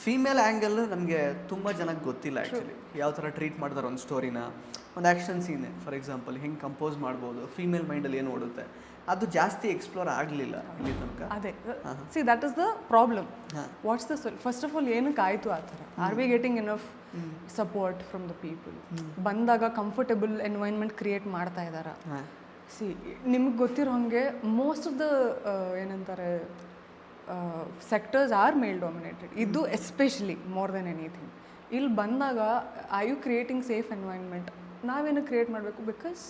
S1: ಫೀಮೇಲ್ ಆ್ಯಂಗಲ್ ನಮಗೆ ತುಂಬ ಜನಕ್ಕೆ ಗೊತ್ತಿಲ್ಲ ಆ್ಯಕ್ಚುಲಿ, ಯಾವ ಥರ ಟ್ರೀಟ್ ಮಾಡ್ತಾರೆ ಒಂದು ಸ್ಟೋರಿನ. ಒಂದು ಆ್ಯಕ್ಷನ್ ಸೀನ್ ಫಾರ್ ಎಕ್ಸಾಂಪಲ್ ಹೆಂಗೆ ಕಂಪೋಸ್ ಮಾಡ್ಬೋದು, ಫೀಮೇಲ್ ಮೈಂಡಲ್ಲಿ ಏನು ಓಡುತ್ತೆ, ಅದು ಜಾಸ್ತಿ ಎಕ್ಸ್ಪ್ಲೋರ್ ಆಗಲಿಲ್ಲ ಇಲ್ಲಿ ತನಕ.
S2: ಅದೇ see that is the problem. What's the first of all ಏನಕ್ಕೆ ಆಯಿತು ಆ ಥರ? Are we getting enough support from the people? ಬಂದಾಗ ಕಂಫರ್ಟೇಬಲ್ ಎನ್ವೈರ್ನ್ಮೆಂಟ್ ಕ್ರಿಯೇಟ್ ಮಾಡ್ತಾ ಇದ್ದಾರಾ? ಸಿ ನಿಮ್ಗೆ ಗೊತ್ತಿರೋ ಹಾಗೆ ಮೋಸ್ಟ್ ಆಫ್ ದ ಏನಂತಾರೆ ಸೆಕ್ಟರ್ಸ್ ಆರ್ ಮೇಲ್ ಡಾಮಿನೇಟೆಡ್. ಇದು ಎಸ್ಪೆಷಲಿ ಮೋರ್ ದೆನ್ ಎನಿಥಿಂಗ್. ಇಲ್ಲಿ ಬಂದಾಗ I you creating safe environment? ನಾವೇನು ಕ್ರಿಯೇಟ್ ಮಾಡಬೇಕು? ಬಿಕಾಸ್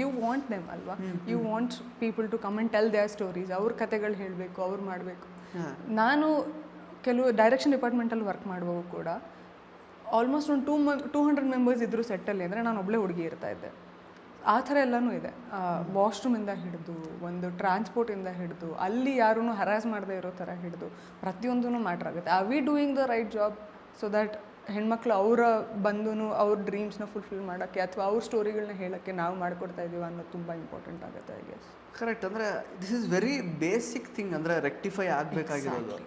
S2: ಯು ವಾಂಟ್ ದೆಮ್ ಅಲ್ವಾ? You want people to come and tell their stories. ಅವ್ರ ಕತೆಗಳು ಹೇಳಬೇಕು, ಅವ್ರು ಮಾಡಬೇಕು. ನಾನು ಕೆಲವು ಡೈರೆಕ್ಷನ್ ಡಿಪಾರ್ಟ್ಮೆಂಟಲ್ಲಿ ವರ್ಕ್ ಮಾಡುವಾಗ ಕೂಡ ಆಲ್ಮೋಸ್ಟ್ ಒಂದು 200 ಮೆಂಬರ್ಸ್ ಇದ್ದರು ಸೆಟ್ಟಲ್ಲಿ. ಅಂದರೆ ನಾನು ಒಬ್ಬಳೇ ಹುಡುಗಿ ಇರ್ತಾ ಇದ್ದೆ. ಆ ಥರ ಎಲ್ಲನೂ ಇದೆ. ವಾಶ್ರೂಮಿಂದ ಹಿಡಿದು, ಒಂದು ಟ್ರಾನ್ಸ್ಪೋರ್ಟಿಂದ ಹಿಡಿದು, ಅಲ್ಲಿ ಯಾರೂ ಹರಾಸ್ ಮಾಡದೇ ಇರೋ ಥರ ಹಿಡಿದು ಪ್ರತಿಯೊಂದೂ ಮ್ಯಾಟ್ರ್ ಆಗುತ್ತೆ. Are we doing the right job so that ಹೆಣ್ಮಕ್ಳು ಅವರ ಬಂದು ಅವ್ರ ಡ್ರೀಮ್ಸ್ನ ಫುಲ್ಫಿಲ್ ಮಾಡೋಕ್ಕೆ ಅಥವಾ ಅವ್ರ ಸ್ಟೋರಿಗಳನ್ನ ಹೇಳೋಕ್ಕೆ ನಾವು ಮಾಡಿಕೊಡ್ತಾ ಇದ್ದೀವಿ ಅನ್ನೋದು ತುಂಬ ಇಂಪಾರ್ಟೆಂಟ್ ಆಗುತ್ತೆ ಐ ಗೆಸ್.
S1: ಕರೆಕ್ಟ್. ಅಂದರೆ this is very basic thing, ಅಂದರೆ ರೆಕ್ಟಿಫೈ ಆಗಬೇಕಾಗಿರೋದು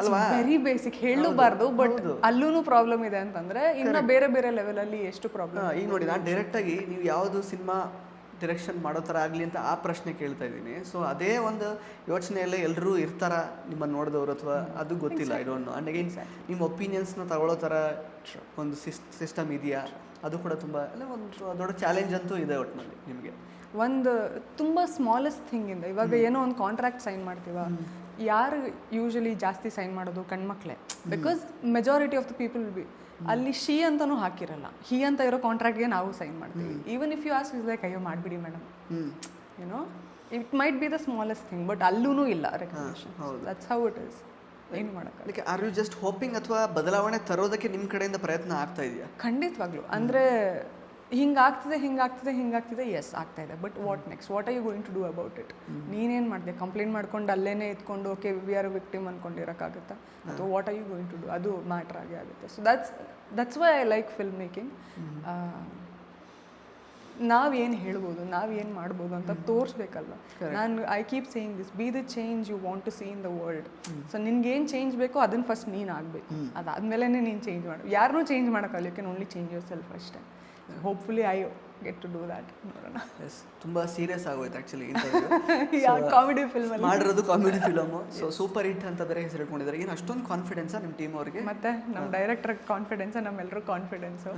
S1: ಅಲ್ವಾ?
S2: ವೆರಿ ಬೇಸಿಕ್, ಹೇಳಬಾರ್ದು, ಬಟ್ ಅಲ್ಲೂ ಪ್ರಾಬ್ಲಮ್ ಇದೆ ಅಂತಂದರೆ ಇನ್ನು ಬೇರೆ ಬೇರೆ ಲೆವೆಲಲ್ಲಿ ಎಷ್ಟು ಪ್ರಾಬ್ಲಮ್.
S1: ಈಗ ನೋಡಿ, ನಾನು ಡೈರೆಕ್ಟಾಗಿ ನೀವು ಯಾವುದು ಸಿನಿಮಾ ಡಿರೆಕ್ಷನ್ ಮಾಡೋ ಥರ ಆಗಲಿ ಅಂತ ಆ ಪ್ರಶ್ನೆ ಕೇಳ್ತಾ ಇದ್ದೀನಿ. ಸೊ ಅದೇ ಒಂದು ಯೋಚನೆಯಲ್ಲೇ ಎಲ್ಲರೂ ಇರ್ತಾರ ನಿಮ್ಮನ್ನು ನೋಡಿದವರು, ಅಥವಾ ಅದು ಗೊತ್ತಿಲ್ಲ, I don't know. And again ನಿಮ್ಮ ಒಪಿನಿಯನ್ಸ್ನ ತಗೊಳ್ಳೋ ಥರ ಒಂದು ಸಿಸ್ಟಮ್ ಇದೆಯಾ? ಅದು ಕೂಡ ತುಂಬ ಅಂದರೆ ಒಂದು ದೊಡ್ಡ ಚಾಲೆಂಜ್ ಅಂತೂ ಇದೆ ಒಟ್ಟಿನಲ್ಲಿ ನಿಮಗೆ.
S2: ಒಂದು ತುಂಬ ಸ್ಮಾಲೆಸ್ಟ್ ಥಿಂಗಿಂದ ಇವಾಗ ಏನೋ ಒಂದು ಕಾಂಟ್ರಾಕ್ಟ್ ಸೈನ್ ಮಾಡ್ತೀವ, ಯಾರು ಯೂಶಲಿ ಜಾಸ್ತಿ ಸೈನ್ ಮಾಡೋದು? ಕಣ್ಮಕ್ಳೇ. Because majority of the people ಬಿ ಅಲ್ಲಿ ಶಿ ಅಂತಲೂ ಹಾಕಿರಲ್ಲ, ಹಿ ಅಂತ ಇರೋ ಕಾಂಟ್ರಾಕ್ಟ್ಗೆ ನಾವು ಸೈನ್ ಮಾಡ್ತೀವಿ. Even if you ask us like ಅಯ್ಯೋ ಮಾಡಿಬಿಡಿ madam, you know it might be the smallest thing, but ಅಲ್ಲೂ ಇಲ್ಲ recognition. That's how it is. ಏನು ಮಾಡೋಕ್ಕೆ?
S1: ಅದಕ್ಕೆ ಆರ್ ಯು ಜಸ್ಟ್ ಹೋಪಿಂಗ್, ಅಥವಾ ಬದಲಾವಣೆ ತರೋದಕ್ಕೆ ನಿಮ್ಮ ಕಡೆಯಿಂದ ಪ್ರಯತ್ನ ಆಗ್ತಾ ಇದೆಯಾ?
S2: ಖಂಡಿತವಾಗ್ಲೂ. ಅಂದರೆ ಹಿಂಗಾಗ್ತಿದೆ, ಎಸ್ ಆಗ್ತಾ ಇದೆ, but what next? What are you going to do about it? ನೀನೇನು ಮಾಡಿದೆ? ಕಂಪ್ಲೇಂಟ್ ಮಾಡ್ಕೊಂಡು ಅಲ್ಲೇನೇ ಇದ್ಕೊಂಡು ಓಕೆ ವಿ ಆರ್ ವಿಕ್ಟಿಮ್ ಅಂದ್ಕೊಂಡಿರೋಕ್ಕಾಗುತ್ತಾ? ಅಥವಾ what are you going to do? ಅದು ಮ್ಯಾಟ್ರ್ ಆಗೇ ಆಗುತ್ತೆ. So that's why I like film making. ನಾವೇನು ಹೇಳ್ಬೋದು, ನಾವೇನು ಮಾಡ್ಬೋದು ಅಂತ ತೋರಿಸ್ಬೇಕಲ್ವ. ನಾನು I keep saying this, be the change you want to see in the world. So ನಿನ್ಗೇನು ಚೇಂಜ್ ಬೇಕೋ ಅದನ್ನು ಫಸ್ಟ್ ನೀನು ಆಗಬೇಕು. ಅದಾದಮೇಲೆ ನೀನು ಚೇಂಜ್ ಮಾಡು. ಯಾರನ್ನೂ ಚೇಂಜ್ ಮಾಡೋಕ್ಕಲ್ಲ, you can only change yourself ಅಷ್ಟೇ. Hopefully I get to do that. ನೋಡೋಣ.
S1: ಎಸ್, ತುಂಬ ಸೀರಿಯಸ್ ಆಗೋಯ್ತು ಆ್ಯಕ್ಚುಲಿ ಇಂಟರ್ವ್ಯೂ.
S2: ಕಾಮಿಡಿ ಫಿಲ್ಮ್
S1: ಮಾಡಿರೋದು comedy film. So super hit ಅಂತ ಬೇರೆ ಹೆಸರು ಇಟ್ಕೊಂಡಿದ್ದಾರೆ. ಏನು ಅಷ್ಟೊಂದು ಕಾನ್ಫಿಡೆನ್ಸಾ ನಿಮ್ಮ ಟೀಮ್ ಅವ್ರಿಗೆ?
S2: ಮತ್ತೆ ನಮ್ಮ ಡೈರೆಕ್ಟರ್ ಕಾನ್ಫಿಡೆನ್ಸ್, ನಮ್ಮೆಲ್ಲರೂ ಕಾನ್ಫಿಡೆನ್ಸು.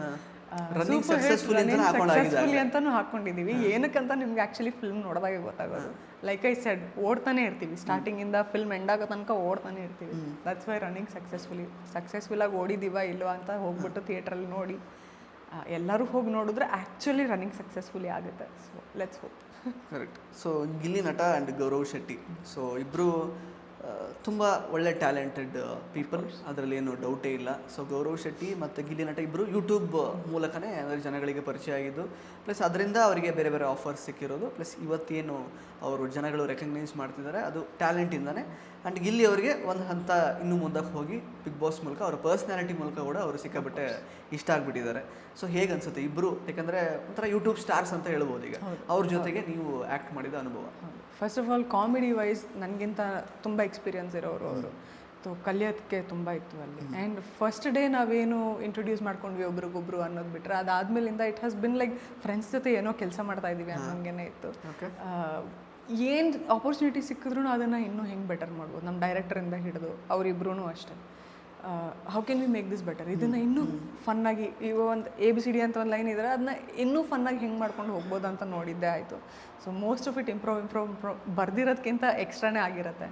S1: ರನ್ನಿಂಗ್ ಸಕ್ಸಸ್ಫುಲಿ
S2: ಅಂತಾನು ಹಾಕೊಂಡಿದ್ದೀವಿ. ಏನಕ್ಕಂತ ನಿಮ್ಗೆ ಆ್ಯಕ್ಚುಲಿ ಫಿಲ್ಮ್ ನೋಡಿದಾಗೆ ಗೊತ್ತಾಗೋದು. ಲೈಕ್ ಐ ಸೆಡ್, ಓಡ್ತಾನೆ ಇರ್ತೀವಿ, ಸ್ಟಾರ್ಟಿಂಗಿಂದ ಫಿಲ್ಮ್ ಎಂಡ್ ಆಗೋ ತನಕ ಓಡ್ತಾನೆ ಇರ್ತೀವಿ. ದಟ್ಸ್ ವೈ ರನ್ನಿಂಗ್ ಸಕ್ಸಸ್ಫುಲ್ಲಾಗಿ ಓಡಿದ್ದೀವ ಇಲ್ವಾ ಅಂತ ಹೋಗ್ಬಿಟ್ಟು ಥಿಯೇಟ್ರಲ್ಲಿ ನೋಡಿ ಎಲ್ಲರೂ ಹೋಗಿ ನೋಡಿದ್ರೆ ಆ್ಯಕ್ಚುಲಿ ರನ್ನಿಂಗ್ ಸಕ್ಸಸ್ಫುಲಿ ಆಗುತ್ತೆ. So let's hope.
S1: Correct. So Gilli ನಟ ಆ್ಯಂಡ್ ಗೌರವ್ ಶೆಟ್ಟಿ, ಸೊ ಇಬ್ಬರು ತುಂಬ ಒಳ್ಳೆ ಟ್ಯಾಲೆಂಟೆಡ್ ಪೀಪಲ್, ಅದರಲ್ಲಿ ಏನು ಡೌಟೇ ಇಲ್ಲ. ಸೊ ಗೌರವ್ ಶೆಟ್ಟಿ ಮತ್ತು ಗಿಲ್ಲಿ ನಟ ಇಬ್ಬರು ಯೂಟ್ಯೂಬ್ ಮೂಲಕನೇ ಅಂದರೆ ಜನಗಳಿಗೆ ಪರಿಚಯ ಆಗಿದ್ದು, ಪ್ಲಸ್ ಅದರಿಂದ ಅವರಿಗೆ ಬೇರೆ ಬೇರೆ ಆಫರ್ಸ್ ಸಿಕ್ಕಿರೋದು, ಪ್ಲಸ್ ಇವತ್ತೇನು ಅವರು ಜನಗಳು ರೆಕಗ್ನೈಸ್ ಮಾಡ್ತಿದ್ದಾರೆ ಅದು ಟ್ಯಾಲೆಂಟಿಂದನೇ. ಆ್ಯಂಡ್ ಗಿಲ್ಲಿ ಅವರಿಗೆ ಒಂದು ಹಂತ ಇನ್ನೂ ಮುಂದಕ್ಕೆ ಹೋಗಿ ಬಿಗ್ ಬಾಸ್ ಮೂಲಕ ಅವರ ಪರ್ಸ್ನಾಲಿಟಿ ಮೂಲಕ ಕೂಡ ಅವರು ಸಿಕ್ಕಾಬಿಟ್ಟೆ ಇಷ್ಟ ಆಗಿಬಿಟ್ಟಿದ್ದಾರೆ. ಸೊ ಹೇಗೆ ಅನಿಸುತ್ತೆ ಇಬ್ಬರು? ಯಾಕಂದರೆ ಒಂಥರ ಯೂಟ್ಯೂಬ್ ಸ್ಟಾರ್ಸ್ ಅಂತ ಹೇಳ್ಬೋದು ಈಗ, ಅವ್ರ ಜೊತೆಗೆ ನೀವು ಆ್ಯಕ್ಟ್ ಮಾಡಿದ ಅನುಭವ?
S2: First of all comedy wise ನನಗಿಂತ ತುಂಬ ಎಕ್ಸ್ಪೀರಿಯನ್ಸ್ ಇರೋರು ಅವರು. ಸೊ ಕಲಿಯೋದಕ್ಕೆ ತುಂಬ ಇತ್ತು ಅಲ್ಲಿ. ಆ್ಯಂಡ್ ಫಸ್ಟ್ ಡೇ ನಾವೇನು ಇಂಟ್ರೊಡ್ಯೂಸ್ ಮಾಡ್ಕೊಂಡ್ವಿ ಒಬ್ರಿಗೊಬ್ರು ಅನ್ನೋದು ಬಿಟ್ಟರೆ, ಅದಾದಮೇಲಿಂದ it has been like friends ಜೊತೆ ಏನೋ ಕೆಲಸ ಮಾಡ್ತಾ ಇದ್ದೀವಿ ಅನ್ನೋಂಗೆ ಇತ್ತು. ಏನು ಆಪರ್ಚುನಿಟಿ ಸಿಕ್ಕಿದ್ರೂ ಅದನ್ನು ಇನ್ನೂ ಹೆಂಗೆ ಬೆಟರ್ ಮಾಡ್ಬೋದು, ನಮ್ಮ ಡೈರೆಕ್ಟರಿಂದ ಹಿಡಿದು ಅವರಿಬ್ರೂ ಅಷ್ಟೇ. How can we make this better? ಇದನ್ನು ಇನ್ನೂ ಫನ್ನಾಗಿ, ಈಗ ಒಂದು ABCD ಅಂತ ಒಂದು ಲೈನ್ ಇದ್ದರೆ ಅದನ್ನ ಇನ್ನೂ ಫನ್ನಾಗಿ ಹೆಂಗೆ ಮಾಡ್ಕೊಂಡು ಹೋಗ್ಬೋದು ಅಂತ ನೋಡಿದ್ದೇ ಆಯಿತು. So most of it improve ಬರ್ದಿರೋದಕ್ಕಿಂತ ಎಕ್ಸ್ಟ್ರಾನೇ ಆಗಿರುತ್ತೆ.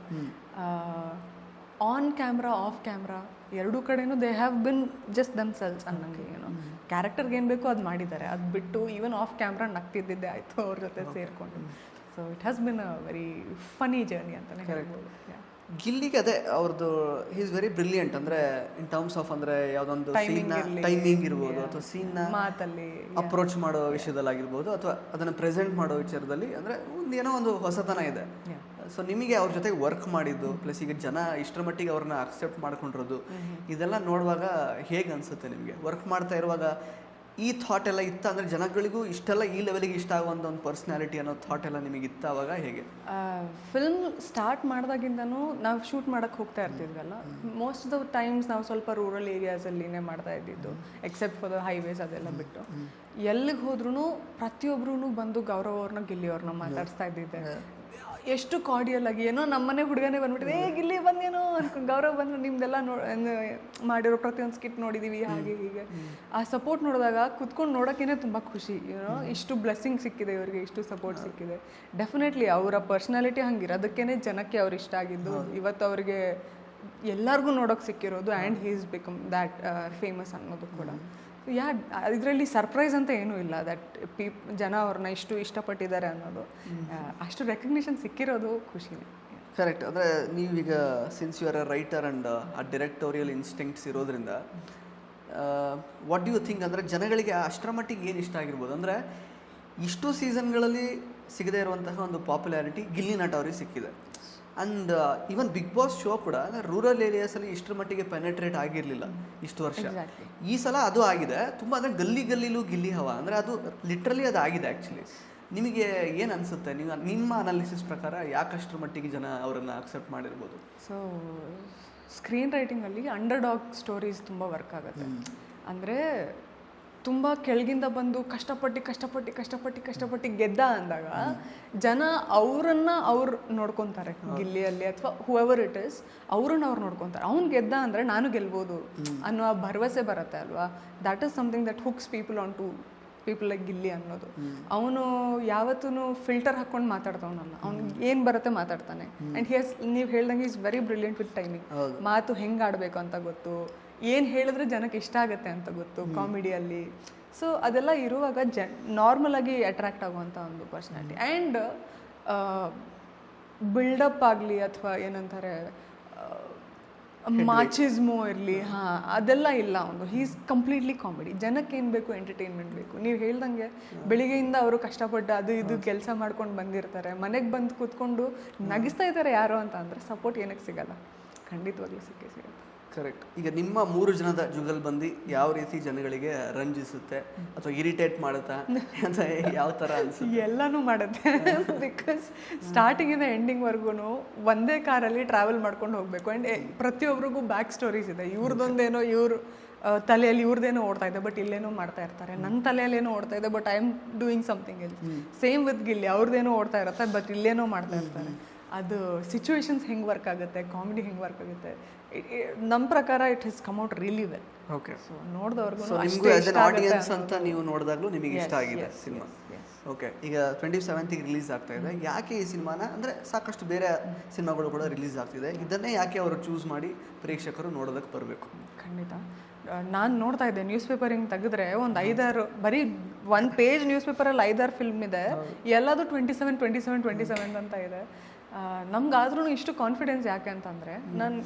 S2: ಆನ್ ಕ್ಯಾಮ್ರಾ ಆಫ್ ಕ್ಯಾಮ್ರಾ ಎರಡೂ ಕಡೆನೂ they have been just themselves ಅನ್ನಂಗೆ. ಏನೋ ಕ್ಯಾರೆಕ್ಟರ್ಗೆ ಏನು ಬೇಕೋ ಅದು ಮಾಡಿದ್ದಾರೆ, ಅದು ಬಿಟ್ಟು ಈವನ್ ಆಫ್ ಕ್ಯಾಮ್ರಾ ನಗ್ತಿದ್ದಿದ್ದೇ ಆಯಿತು ಅವ್ರ ಜೊತೆ ಸೇರಿಕೊಂಡು. So it has been a very Ghani journey ಅಂತಲೇ ಹೇಳ್ಬೋದು.
S1: ಗಿಲ್ಲಿಗೆ ಅದೇ ಅವ್ರದ್ದು ಈಸ್ ವೆರಿ ಬ್ರಿಲಿಯಂಟ್, ಅಂದರೆ ಇನ್ ಟರ್ಮ್ಸ್ ಆಫ್ ಅಂದರೆ ಯಾವುದೊಂದು ಸೀನ್ನ ಟೈಮಿಂಗ್ ಇರ್ಬೋದು, ಅಥವಾ ಸೀನ್ನ
S2: ಮಾತಲ್ಲಿ
S1: ಅಪ್ರೋಚ್ ಮಾಡೋ ವಿಷಯದಲ್ಲಾಗಿರ್ಬೋದು, ಅಥವಾ ಅದನ್ನು ಪ್ರೆಸೆಂಟ್ ಮಾಡೋ ವಿಚಾರದಲ್ಲಿ ಅಂದರೆ ಏನೋ ಒಂದು ಹೊಸತನ ಇದೆ. ಸೊ ನಿಮಗೆ ಅವ್ರ ಜೊತೆಗೆ ವರ್ಕ್ ಮಾಡಿದ್ದು ಪ್ಲಸ್ ಈಗ ಜನ ಇಷ್ಟರ ಮಟ್ಟಿಗೆ ಅವ್ರನ್ನ ಅಕ್ಸೆಪ್ಟ್ ಮಾಡ್ಕೊಂಡಿರೋದು ಇದೆಲ್ಲ ನೋಡುವಾಗ ಹೇಗೆ ಅನಿಸುತ್ತೆ ನಿಮಗೆ? ವರ್ಕ್ ಮಾಡ್ತಾ ಇರುವಾಗ ಈ ಥಾಟ್ ಎಲ್ಲ ಇತ್ತ ಅಂದರೆ ಜನಗಳಿಗೂ ಇಷ್ಟೆಲ್ಲ ಈ ಲೆವೆಲಿಗೆ ಇಷ್ಟ ಆಗುವಂಥ ಒಂದು ಪರ್ಸ್ನಾಲಿಟಿ ಅನ್ನೋ ಥಾಟ್ ಎಲ್ಲ ನಿಮಗೆ ಇತ್ತ ಅವಾಗ ಹೇಗೆ?
S2: ಫಿಲ್ಮ್ ಸ್ಟಾರ್ಟ್ ಮಾಡಿದಾಗಿಂದನೂ ನಾವು ಶೂಟ್ ಮಾಡೋಕ್ಕೆ ಹೋಗ್ತಾ ಇರ್ತಿದ್ವಲ್ಲ, ಮೋಸ್ಟ್ ಆಫ್ ದ ಟೈಮ್ಸ್ ನಾವು ಸ್ವಲ್ಪ ರೂರಲ್ ಏರಿಯಾಸಲ್ಲಿನೇ ಮಾಡ್ತಾ ಇದ್ದಿದ್ದು, ಎಕ್ಸೆಪ್ಟ್ ಫಾರ್ ದ ಹೈವೇಸ್ ಅದೆಲ್ಲ ಬಿಟ್ಟು. ಎಲ್ಲಿಗೆ ಹೋದ್ರೂ ಪ್ರತಿಯೊಬ್ಬರೂ ಬಂದು ಗೌರವ್ ಅವ್ರನ್ನ ಗಿಲ್ಲಿ ಅವ್ರನ್ನ ಮಾತಾಡಿಸ್ತಾ ಇದ್ದಿದ್ದೆ. ಎಷ್ಟು ಕಾರ್ಡಿಯಲ್ ಆಗಿ, ಏನೋ ನಮ್ಮನೆ ಹುಡುಗನೇ ಬಂದ್ಬಿಟ್ಟಿದೆ, ಗಿಲ್ಲಿ ಬಂದೇನೋ ಅನ್ಕೊಂಡು, ಗೌರವ್ ಬಂದ್ರು ನಿಮ್ದೆಲ್ಲ ಮಾಡಿರೋ ಪ್ರತಿಯೊಂದು ಸ್ಕಿಟ್ ನೋಡಿದೀವಿ ಹಾಗೆ ಹೀಗೆ. ಆ ಸಪೋರ್ಟ್ ನೋಡಿದಾಗ ಕುತ್ಕೊಂಡು ನೋಡೋಕ್ಕೇ ತುಂಬ ಖುಷಿ. ಏನೋ ಇಷ್ಟು ಬ್ಲೆಸ್ಸಿಂಗ್ ಸಿಕ್ಕಿದೆ ಇವರಿಗೆ, ಇಷ್ಟು ಸಪೋರ್ಟ್ ಸಿಕ್ಕಿದೆ. ಡೆಫಿನೆಟ್ಲಿ ಅವರ ಪರ್ಸ್ನಾಲಿಟಿ ಹಂಗಿರೋದಕ್ಕೇ ಜನಕ್ಕೆ ಅವ್ರು ಇಷ್ಟ ಆಗಿದ್ದು, ಇವತ್ತು ಅವ್ರಿಗೆ ಎಲ್ಲರಿಗೂ ನೋಡೋಕೆ ಸಿಕ್ಕಿರೋದು. And he is become that famous ಅನ್ನೋದು ಕೂಡ. ಯಾ ಇದರಲ್ಲಿ ಸರ್ಪ್ರೈಸ್ ಅಂತ ಏನೂ ಇಲ್ಲ. ದಟ್ ಜನ ಅವ್ರನ್ನ ಇಷ್ಟು ಇಷ್ಟಪಟ್ಟಿದ್ದಾರೆ ಅನ್ನೋದು, ಅಷ್ಟು ರೆಕಗ್ನಿಷನ್ ಸಿಕ್ಕಿರೋದು ಖುಷಿನೇ.
S1: ಕರೆಕ್ಟ್. ಅಂದರೆ ನೀವೀಗ since you are a writer and a directorial instincts ಇರೋದ್ರಿಂದ ವಾಟ್ ಡು ಯು ಥಿಂಕ್, ಅಂದರೆ ಜನಗಳಿಗೆ ಅಷ್ಟರ ಮಟ್ಟಿಗೆ ಏನು ಇಷ್ಟ ಆಗಿರ್ಬೋದು? ಅಂದರೆ ಇಷ್ಟು ಸೀಸನ್ಗಳಲ್ಲಿ ಸಿಗದೇ ಇರುವಂತಹ ಒಂದು ಪಾಪ್ಯುಲಾರಿಟಿ ಗಿಲ್ಲಿ ನಟ ಅವ್ರಿಗೆ ಸಿಕ್ಕಿದೆ. And even Bigg Boss show ಕೂಡ ರೂರಲ್ ಏರಿಯಾಸಲ್ಲಿ ಇಷ್ಟರ ಮಟ್ಟಿಗೆ ಪೆನೆಟ್ರೇಟ್ ಆಗಿರಲಿಲ್ಲ ಇಷ್ಟು ವರ್ಷ. ಈ ಸಲ ಅದು ಆಗಿದೆ ತುಂಬ. ಅಂದರೆ ಗಲ್ಲಿಲೂ ಗಿಲ್ಲಿ ಹವಾ, ಅಂದರೆ ಅದು ಲಿಟ್ರಲಿ ಅದು ಆಗಿದೆ ಆ್ಯಕ್ಚುಲಿ. ನಿಮಗೆ ಏನು ಅನಿಸುತ್ತೆ, ನೀವು ನಿಮ್ಮ ಅನಾಲಿಸಿಸ್ ಪ್ರಕಾರ ಯಾಕಷ್ಟರ ಮಟ್ಟಿಗೆ ಜನ ಅವರನ್ನು ಅಕ್ಸೆಪ್ಟ್ ಮಾಡಿರ್ಬೋದು?
S2: ಸೊ ಸ್ಕ್ರೀನ್ ರೈಟಿಂಗಲ್ಲಿ ಅಂಡರ್ ಡಾಗ್ ಸ್ಟೋರೀಸ್ ತುಂಬ ವರ್ಕ್ ಆಗುತ್ತೆ. ಅಂದರೆ ತುಂಬ ಕೆಳಗಿಂದ ಬಂದು ಕಷ್ಟಪಟ್ಟು ಗೆದ್ದ ಅಂದಾಗ ಜನ ಅವ್ರು ನೋಡ್ಕೊತಾರೆ. ಗಿಲ್ಲಿಯಲ್ಲಿ ಅಥವಾ ಹೂಎವರ್ ಇಟ್ ಇಸ್, ಅವ್ರನ್ನ ಅವ್ರು ನೋಡ್ಕೊತಾರೆ. ಅವ್ನು ಗೆದ್ದ ಅಂದರೆ ನಾನು ಗೆಲ್ಬೋದು ಅನ್ನೋ ಭರವಸೆ ಬರುತ್ತೆ ಅಲ್ವಾ. That is something that hooks people on to people like Gilli ಅನ್ನೋದು. ಅವನು ಯಾವತ್ತೂ ಫಿಲ್ಟರ್ ಹಾಕ್ಕೊಂಡು ಮಾತಾಡ್ತವನಲ್ಲ, ಅವ್ನಿಗೆ ಏನು ಬರುತ್ತೆ ಮಾತಾಡ್ತಾನೆ. ಆ್ಯಂಡ್ ನೀವು ಹೇಳ್ದಂಗೆ is very brilliant with timing. ಮಾತು ಹೆಂಗೆ ಆಡಬೇಕು ಅಂತ ಗೊತ್ತು, ಏನು ಹೇಳಿದ್ರೆ ಜನಕ್ಕೆ ಇಷ್ಟ ಆಗುತ್ತೆ ಅಂತ ಗೊತ್ತು ಕಾಮಿಡಿಯಲ್ಲಿ. ಸೊ ಅದೆಲ್ಲ ಇರುವಾಗ ನಾರ್ಮಲ್ ಆಗಿ ಅಟ್ರಾಕ್ಟ್ ಆಗುವಂಥ ಒಂದು ಪರ್ಸನಾಲಿಟಿ. ಆ್ಯಂಡ್ ಬಿಲ್ಡಪ್ ಆಗಲಿ ಅಥವಾ ಏನಂತಾರೆ ಮಾಚಿಸ್ಮೋ ಇರಲಿ, ಅದೆಲ್ಲ ಇಲ್ಲ ಅವನು. He is completely comedy. ಜನಕ್ಕೆ ಏನು ಬೇಕು, ಎಂಟರ್ಟೈನ್ಮೆಂಟ್ ಬೇಕು. ನೀವು ಹೇಳ್ದಂಗೆ ಬೆಳಿಗ್ಗೆಯಿಂದ ಅವರು ಕಷ್ಟಪಟ್ಟು ಅದು ಇದು ಕೆಲಸ ಮಾಡ್ಕೊಂಡು ಬಂದಿರ್ತಾರೆ, ಮನೆಗೆ ಬಂದು ಕೂತ್ಕೊಂಡು ನಗಿಸ್ತಾ ಇದ್ದಾರೆ ಯಾರೋ ಅಂತ ಅಂದರೆ ಸಪೋರ್ಟ್ ಏನಕ್ಕೆ ಸಿಗಲ್ಲ? ಖಂಡಿತವಾಗ್ಲೂ ಸಿಕ್ಕೇ ಸಿಗುತ್ತೆ.
S1: ಕರೆಕ್ಟ್. ಈಗ ನಿಮ್ಮ 3 ಜನದ ಜುಗಲ್ಬಂದಿ ಯಾವ ರೀತಿ ಜನಗಳಿಗೆ ರಂಜಿಸುತ್ತೆ ಅಥವಾ ಇರಿಟೇಟ್ ಮಾಡುತ್ತಾ ಅಂತ ಯಾವ ಥರ ಅನಿಸುತ್ತೆ?
S2: ಎಲ್ಲನೂ ಮಾಡುತ್ತೆ. ಬಿಕಾಸ್ ಸ್ಟಾರ್ಟಿಂಗಿಂದ ಎಂಡಿಂಗ್ವರೆಗೂ ಒಂದೇ ಕಾರಲ್ಲಿ ಟ್ರಾವೆಲ್ ಮಾಡ್ಕೊಂಡು ಹೋಗಬೇಕು. ಆ್ಯಂಡ್ ಪ್ರತಿಯೊಬ್ಬರಿಗೂ ಬ್ಯಾಕ್ ಸ್ಟೋರೀಸ್ ಇದೆ. ಇವ್ರದ್ದೊಂದೇನೋ ತಲೆಯಲ್ಲಿ ಇವ್ರದ್ದೇನೋ ಓಡ್ತಾ ಇದೆ, ಬಟ್ ಇಲ್ಲೇನೋ ಮಾಡ್ತಾ ಇರ್ತಾರೆ. ನನ್ನ ತಲೆಯಲ್ಲೇನೋ ಓಡ್ತಾ ಇದೆ, but I am doing something else. Same with Gilli, ಅವ್ರದ್ದೇನೋ ಓಡ್ತಾ ಇರುತ್ತೆ, ಬಟ್ ಇಲ್ಲೇನೋ ಮಾಡ್ತಾ ಇರ್ತಾರೆ. ಅದು ಸಿಚುವೇಶನ್ಸ್ ಹೆಂಗೆ ವರ್ಕ್ ಆಗುತ್ತೆ, ಕಾಮಿಡಿ ಹೆಂಗೆ ವರ್ಕ್ ಆಗುತ್ತೆ, ನಮ್ಮ ಪ್ರಕಾರ it has come out really well.
S1: Okay.
S2: So ನೋಡಿದವ್ರಿಗೂ
S1: ನಿಮಗೂ ಆಸ್ ಎನ್ ಆಡಿಯನ್ಸ್ ಅಂತ ನೀವು ನೋಡಿದಾಗಲೂ ನಿಮಗೆ ಇಷ್ಟ ಆಗಿದೆ ಸಿನಿಮಾ. ಓಕೆ. ಈಗ 27th ರಿಲೀಸ್ ಆಗ್ತಾ ಇದೆ. ಯಾಕೆ ಈ ಸಿನಿಮಾನ, ಅಂದರೆ ಸಾಕಷ್ಟು ಬೇರೆ ಸಿನಿಮಾಗಳು ಕೂಡ ರಿಲೀಸ್ ಆಗ್ತಿದೆ, ಇದನ್ನೇ ಯಾಕೆ ಅವರು ಚೂಸ್ ಮಾಡಿ ಪ್ರೇಕ್ಷಕರು ನೋಡೋದಕ್ಕೆ ಬರಬೇಕು?
S2: ಖಂಡಿತ. ನಾನು ನೋಡ್ತಾ ಇದ್ದೆ, ನ್ಯೂಸ್ ಪೇಪರ್ ಹಿಂಗೆ ತೆಗೆದ್ರೆ ಒಂದು 5-6 ಬರೀ 1 ಪೇಜ್ ನ್ಯೂಸ್ ಪೇಪರಲ್ಲಿ 5-6 ಫಿಲ್ಮ್ ಇದೆ. ಎಲ್ಲದು 27 ಅಂತ ಇದೆ. ನಮ್ಗಾದ್ರೂ ಇಷ್ಟು ಕಾನ್ಫಿಡೆನ್ಸ್ ಯಾಕೆ ಅಂತಂದರೆ, ನಾನು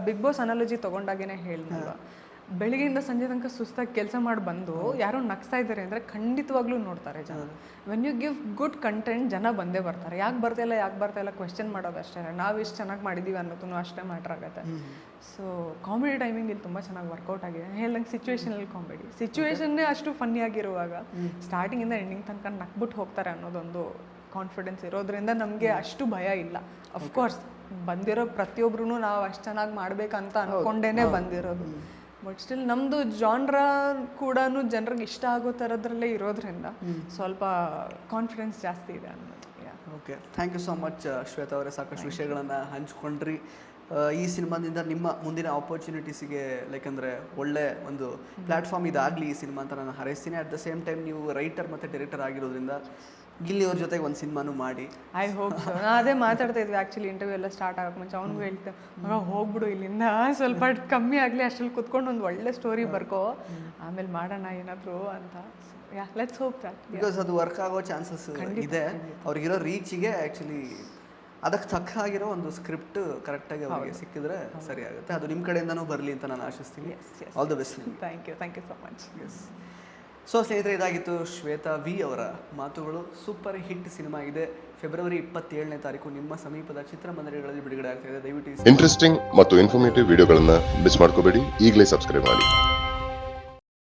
S2: ಬಿಗ್ ಬಾಸ್ ಅನಾಲಜಿ ತೊಗೊಂಡಾಗೇ ಹೇಳಿದ್ನಲ್ವ, ಬೆಳಿಗ್ಗೆಯಿಂದ ಸಂಜೆ ತನಕ ಸುಸ್ತಾಗಿ ಕೆಲಸ ಮಾಡಿ ಬಂದು ಯಾರೋ ನಗ್ಸ್ತಾ ಇದ್ದಾರೆ ಅಂದರೆ ಖಂಡಿತವಾಗ್ಲೂ ನೋಡ್ತಾರೆ ಜನ. When you give good content ಜನ ಬಂದೇ ಬರ್ತಾರೆ. ಯಾಕೆ ಬರ್ತಾ ಇಲ್ಲ ಕ್ವೆಶ್ಚನ್ ಮಾಡೋದು ಅಷ್ಟೇ. ನಾವು ಎಷ್ಟು ಚೆನ್ನಾಗಿ ಮಾಡಿದ್ದೀವಿ ಅನ್ನೋದು ಅಷ್ಟೇ ಮ್ಯಾಟ್ರ್ ಆಗುತ್ತೆ. ಸೊ ಕಾಮಿಡಿ ಟೈಮಿಂಗ್ ಇಲ್ಲಿ ತುಂಬ ಚೆನ್ನಾಗಿ ವರ್ಕೌಟ್ ಆಗಿದೆ. ಹೇಳ್ದಂಗೆ ಸಿಚುವೇಶನಲ್ಲಿ ಕಾಮಿಡಿ, ಸಿಚುವೇಶನ್ನೇ ಅಷ್ಟು ಫನ್ನಿ ಆಗಿರುವಾಗ ಸ್ಟಾರ್ಟಿಂಗಿಂದ ಎಂಡಿಂಗ್ ತನಕ ನಕ್ಬಿಟ್ಟು ಹೋಗ್ತಾರೆ ಅನ್ನೋದೊಂದು ಕಾನ್ಫಿಡೆನ್ಸ್ ಇರೋದ್ರಿಂದ ನಮಗೆ ಅಷ್ಟು ಭಯ ಇಲ್ಲ. ಅಫ್ಕೋರ್ಸ್ ಬಂದಿರೋ ಪ್ರತಿಯೊಬ್ರು ನಾವು ಅಷ್ಟು ಚೆನ್ನಾಗಿ ಮಾಡ್ಬೇಕಂತ ಅಂದ್ಕೊಂಡೇ ಬಂದಿರೋದು. ಬಟ್ ಸ್ಟಿಲ್ ನಮ್ಮದು ಜಾನ್ರಾ ಕೂಡ ಜನರಿಗೆ ಇಷ್ಟ ಆಗೋ ಥರದ್ರಲ್ಲೇ ಇರೋದ್ರಿಂದ ಸ್ವಲ್ಪ ಕಾನ್ಫಿಡೆನ್ಸ್ ಜಾಸ್ತಿ ಇದೆ ಅನ್ನೋದು.
S1: Okay. Thank you so much Shweta ಅವರೇ. ಸಾಕಷ್ಟು ವಿಷಯಗಳನ್ನು ಹಂಚ್ಕೊಂಡ್ರಿ. ಈ ಸಿನಿಮಾದಿಂದ ನಿಮ್ಮ ಮುಂದಿನ ಆಪರ್ಚುನಿಟೀಸಿಗೆ ಲೈಕ್ ಅಂದರೆ ಒಳ್ಳೆ ಒಂದು ಪ್ಲ್ಯಾಟ್ಫಾರ್ಮ್ ಇದಾಗಲಿ ಈ ಸಿನಿಮಾ ಅಂತ ನಾನು ಹಾರೈಸ್ತೀನಿ. ಅಟ್ ದ ಸೇಮ್ ಟೈಮ್ ನೀವು ರೈಟರ್ ಮತ್ತು ಡೈರೆಕ್ಟರ್ ಆಗಿರೋದ್ರಿಂದ ಗಿಲ್ಲಿ ಅವ್ರ ಜೊತೆಗೆ ಒಂದು ಸಿನಿಮಾನು ಮಾಡಿ.
S2: I hope so. ಅದೇ ಮಾತಾಡ್ತಾ ಇದ್ವಿ ಆ್ಯಕ್ಚುಲಿ ಇಂಟರ್ವ್ಯೂ ಎಲ್ಲ ಸ್ಟಾರ್ಟ್ ಆಗೋಕೆ ಮುಂಚೆ. ಅವ್ನಿಗೂ ಹೇಳ್ತೆ, ಹೋಗ್ಬಿಡು ಇಲ್ಲಿಂದ, ಸ್ವಲ್ಪ ಕಮ್ಮಿ ಆಗಲಿ, ಅಷ್ಟರಲ್ಲಿ ಕುತ್ಕೊಂಡು ಒಂದು ಒಳ್ಳೆ ಸ್ಟೋರಿ ಬರ್ಕೋ, ಆಮೇಲೆ ಮಾಡೋಣ ಏನಾದರೂ ಅಂತ. Let's hope that.
S1: ಬಿಕಾಸ್ ಅದು ವರ್ಕ್ ಆಗೋ ಚಾನ್ಸಸ್ ಇದೆ. ಅವ್ರಿಗಿರೋ ರೀಚಿಗೆ ಆ್ಯಕ್ಚುಲಿ ಅದಕ್ಕೆ ತಕ್ಕ ಆಗಿರೋ ಒಂದು ಸ್ಕ್ರಿಪ್ಟ್ ಕರೆಕ್ಟಾಗಿ ಅವರಿಗೆ ಸಿಕ್ಕಿದ್ರೆ ಸರಿ ಆಗುತ್ತೆ. ಅದು ನಿಮ್ಮ ಕಡೆಯಿಂದನೂ ಬರಲಿ ಅಂತ ನಾನು ಆಶಿಸ್ತೀನಿ. All the best.
S2: Thank you so much.
S1: Yes. So ಸ್ನೇಹಿತರೆ, ಇದಾಗಿತ್ತು ಶ್ವೇತಾ ವಿ ಅವರ ಮಾತುಗಳು. ಸೂಪರ್ ಹಿಟ್ ಸಿನಿಮಾ ಇದೆ. ಫೆಬ್ರವರಿ 27ನೇ ತಾರೀಕು ನಿಮ್ಮ ಸಮೀಪದ ಚಿತ್ರಮಂದಿರಗಳಲ್ಲಿ ಬಿಡುಗಡೆ ಆಗ್ತಾ ಇದೆ. ದಯವಿಟ್ಟು
S4: ಇಂಟ್ರೆಸ್ಟಿಂಗ್ ಮತ್ತು ಇನ್ಫಾರ್ಮೇಟಿವ್ ವಿಡಿಯೋಗಳನ್ನ ಮಿಸ್ ಮಾಡ್ಕೋಬೇಡಿ. ಈಗಲೇ ಸಬ್ಸ್ಕ್ರೈಬ್ ಮಾಡಿ.